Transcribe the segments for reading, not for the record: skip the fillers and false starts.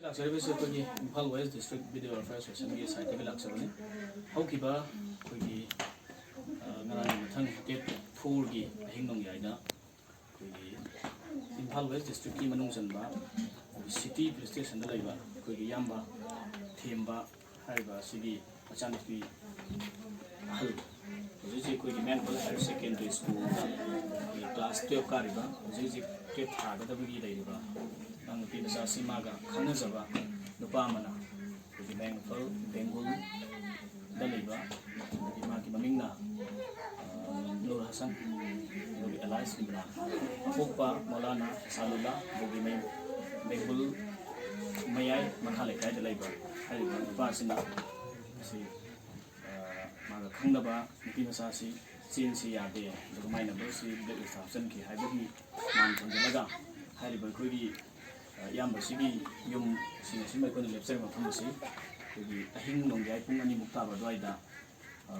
ꯂꯥꯛꯆꯔꯤꯕꯁꯤ ꯑꯩꯈꯣꯏꯒꯤ Imphal west district video ꯑꯦꯁꯣꯁꯤꯌꯦꯁꯟꯒꯤ ꯁꯥꯏꯠꯇꯒꯤ ꯂꯥꯛꯆꯕꯅꯤ꯫ ꯍꯧꯈꯤꯕ ꯑꯩꯈꯣꯏꯒꯤ ꯉꯔꯥꯡꯒꯤ ꯃꯊꯪ ꯗꯦꯠ 4ꯒꯤ ꯑꯍꯤꯡ ꯅꯣꯡꯌꯥꯏꯗ ꯑꯩꯈꯣꯏꯒꯤ ꯏꯝꯐꯥꯜ ꯋꯦꯁ ꯗꯤꯁꯇ꯭ꯔꯤꯛꯀꯤ ꯃꯅꯨꯡ ꯆꯟꯕ ꯁꯤꯇꯤ ꯄꯨꯂꯤꯁ ꯁ꯭ꯇꯦꯁꯟꯗ ꯂꯩꯕ ꯑꯩꯈꯣꯏꯒꯤ ꯏꯌꯥꯝꯕ ꯊꯦꯝꯕ ꯍꯥꯏꯔꯤꯕ ꯑꯁꯤꯒꯤ ꯃꯆꯥꯅꯨꯄꯤ ꯑꯍꯜ ꯍꯧꯖꯤꯛ ꯑꯩꯈꯣꯏꯒꯤ ꯃꯦꯟꯐꯜ ꯍꯥꯌꯔ ꯁꯦꯀꯦꯟꯗꯔꯤ ꯁ꯭ꯀꯨꯜꯗ ꯑꯩꯈꯣꯏꯒꯤ ꯀ꯭ꯂꯥꯁ 12 ꯀꯥꯔꯤꯕ ꯍꯧꯖꯤꯛ 12 ꯊꯥꯒꯗꯕꯒꯤ ꯂꯩꯔꯤꯕ ꯅꯨꯄꯤ ꯃꯆꯥ ꯑꯁꯤ ꯃꯥꯒ ꯈꯪꯅꯖꯕ ꯅꯨꯄꯥ ꯑꯃꯅ ꯑꯩꯈꯣꯏꯒꯤ ꯃꯦꯟꯐꯜ ꯕꯦꯡꯒꯨꯜꯗ ꯂꯩꯕ ꯑꯗꯒꯤ ꯃꯥꯒꯤ ꯃꯃꯤꯡꯅ ꯅꯨꯔ ꯍꯁꯟ ꯑꯗꯨꯒꯤ ꯑꯦꯂꯥꯏꯁ ꯏꯝꯔꯥꯟ ꯑꯄꯣꯛꯄ ꯃꯧꯂꯥꯅ ꯁꯥꯂꯨꯜꯂꯥ ꯑꯗꯨꯒꯤ ꯕꯦꯡꯒꯨꯜ ꯃꯌꯥꯏ ꯃꯈꯥ ꯂꯩꯀꯥꯏꯗ ꯂꯩꯕ ꯍꯥꯏꯔꯤꯕ ꯅꯨꯄꯥ ꯑꯁꯤꯅ ꯑꯁꯤ ꯃꯥꯒ ꯈꯪꯅꯕ ꯅꯨꯄꯤ ꯃꯆꯥ ꯑꯁꯤ ꯆꯦꯟꯁꯤ ꯌꯥꯗꯦ ꯑꯗꯨꯒ ꯃꯥꯏ ꯅꯝꯕꯔꯁꯤ ꯕ꯭ꯂꯦꯛ ꯂꯤꯁꯇ ꯍꯥꯞꯆꯤꯟꯈꯤ ꯍꯥꯏꯕꯒꯤ ꯃꯥꯟ ꯊꯝꯖꯤꯜꯂꯒ ꯍꯥꯏꯔꯤꯕ ꯑꯩꯈꯣꯏꯒꯤ ꯏꯌꯥꯝꯕꯁꯤꯒꯤ ꯌꯨꯝꯁꯤꯡ ꯑꯁꯤꯃ ꯑꯩꯈꯣꯏꯅ ꯂꯦꯞꯆꯔꯤꯕ ꯃꯐꯝ ꯑꯁꯤ ꯑꯩꯈꯣꯏꯒꯤ ꯑꯍꯤꯡ ꯅꯣꯡꯌꯥꯏ ꯄꯨꯡ 2ꯃꯨꯛ ꯇꯥꯕ ꯑꯗꯨꯋꯥꯏꯗ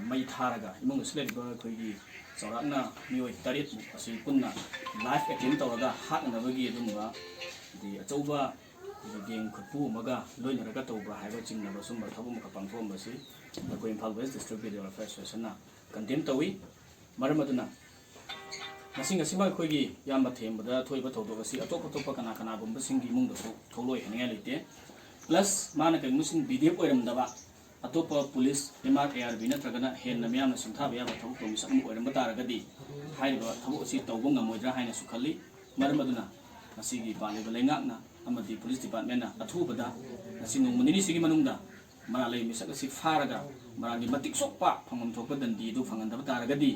ꯃꯩ ꯊꯥꯔꯒ ꯏꯃꯨꯡꯗ ꯂꯩꯔꯤꯕ ꯑꯩꯈꯣꯏꯒꯤ ꯆꯥꯎꯔꯥꯛꯅ ꯃꯤꯑꯣꯏ 9ꯃꯨꯛ ꯑꯁꯤ ꯄꯨꯟꯅ ꯂꯥꯏꯐ ꯑꯦꯇꯦꯝ ꯇꯧꯔꯒ ꯍꯥꯠꯅꯅꯕꯒꯤ ꯑꯗꯨꯝꯕ ꯑꯆꯧꯕ ꯒꯦꯡ ꯈꯨꯠꯄꯨ ꯑꯃꯒ ꯂꯣꯏꯅꯔꯒ ꯇꯧꯕ ꯍꯥꯏꯕ ꯆꯤꯡꯅꯕ ꯁꯨꯝꯕ ꯊꯕꯛ ꯑꯃꯈꯛ ꯄꯥꯡꯊꯣꯛꯑꯝꯕꯁꯤ ꯑꯩꯈꯣꯏ Imphal west district video ꯑꯦꯁꯣꯁꯤꯌꯦꯁꯟꯅ condemn ꯇꯧꯏ꯫ ꯃꯔꯝ ꯑꯗꯨꯅ ꯉꯁꯤꯃꯛ ꯑꯩꯈꯣꯏꯒꯤ ꯏꯌꯥꯝꯕ ꯊꯦꯝꯕꯗ ꯊꯣꯛꯏꯕ ꯊꯧꯗꯣꯛ ꯑꯁꯤ ꯑꯇꯣꯞꯄ ꯀꯅꯥꯒꯨꯝꯕꯁꯤꯡꯒꯤ ꯏꯃꯨꯡꯗꯁꯨ ꯊꯣꯛꯂꯣꯏ ꯍꯥꯏꯅꯤꯡꯉꯥꯏ ꯂꯩꯇꯦ꯫ ꯄ꯭ꯂꯁ ꯃꯥꯅ ꯀꯔꯤꯒꯨꯝꯕꯁꯤꯡ BDF ꯑꯣꯏꯔꯝꯗꯕ ꯑꯇꯣꯞꯄ ꯄꯨꯂꯤꯁ MRARB ꯅꯠꯇ꯭ꯔꯒꯅ ꯍꯦꯟꯅ ꯃꯤꯌꯥꯝꯅ ꯁꯤꯡꯊꯥꯕ ꯌꯥꯕ ꯊꯕꯛ ꯊꯧꯔꯝ ꯃꯤꯁꯛ ꯑꯃ ꯑꯣꯏꯔꯝꯕ ꯇꯥꯔꯒꯗꯤ ꯍꯥꯏꯔꯤꯕ ꯊꯕꯛ ꯑꯁꯤ ꯇꯧꯕ ꯉꯝꯃꯣꯏꯗ꯭ꯔꯥ ꯍꯥꯏꯅꯁꯨ ꯈꯜꯂꯤ꯫ ꯃꯔꯝ ꯑꯗꯨꯅ ꯉꯁꯤꯒꯤ ꯄꯥꯜꯂꯤꯕ ꯂꯩꯉꯥꯛꯅ ꯑꯃꯗꯤ ꯄꯨꯂꯤꯁ ꯗꯤꯄꯥꯔꯠꯃꯦꯟꯅ ꯑꯊꯨꯕꯗ ꯉꯁꯤ ꯅꯣꯡꯃ ꯅꯤꯅꯤꯁꯤꯒꯤ ꯃꯅꯨꯡꯗ ꯃꯔꯥꯜ ꯂꯩꯕ ꯃꯤꯁꯛ ꯑꯁꯤ ꯐꯥꯔꯒ ꯃꯔꯥꯜꯒꯤ ꯃꯇꯤꯛ ꯁꯣꯛꯄ ꯐꯪꯐꯝ ꯊꯣꯛꯄ ꯗꯟꯗꯤ ꯑꯗꯨ ꯐꯪꯍꯟꯗꯕ ꯇꯥꯔꯒꯗꯤ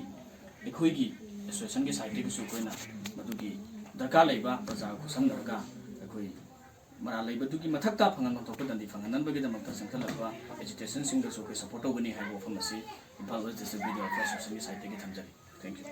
ꯑꯩꯈꯣꯏꯒꯤ ꯑꯦꯁꯣꯁꯤꯌꯦꯁꯟꯒꯤ ꯁꯥꯏꯠꯇꯒꯤꯁꯨ ꯑꯩꯈꯣꯏꯅ ꯃꯗꯨꯒꯤ ꯗꯔꯀꯥꯔ ꯂꯩꯕ ꯄ꯭ꯔꯖꯥꯒ ꯈꯨꯠꯁꯝꯅꯔꯒ ꯑꯩꯈꯣꯏ ꯃꯔꯥꯜ ꯂꯩꯕꯗꯨꯒꯤ ꯃꯊꯛꯇ ꯐꯪꯍꯟꯐꯝ ꯊꯣꯛꯄ ꯗꯟꯗꯤ ꯐꯪꯍꯟꯅꯕꯒꯤꯗꯃꯛꯇ ꯆꯪꯈꯠꯂꯛꯄ ꯑꯦꯖꯤꯇꯦꯁꯟꯁꯤꯡꯗꯁꯨ ꯑꯩꯈꯣꯏ ꯁꯄꯣꯔꯠ ꯇꯧꯒꯅꯤ ꯍꯥꯏꯕ ꯋꯥꯐꯝ ꯑꯁꯤ ꯏꯝꯐꯥꯜ ꯋꯦꯁ ꯗꯤꯁꯇ꯭ꯔꯤꯛ ꯚꯤꯗꯤꯑꯣ ꯑꯦꯁꯣꯁꯤꯌꯦꯁꯟꯒꯤ ꯁꯥꯏꯠꯇꯒꯤ ꯊꯝꯖꯔꯤ꯫ Thank you.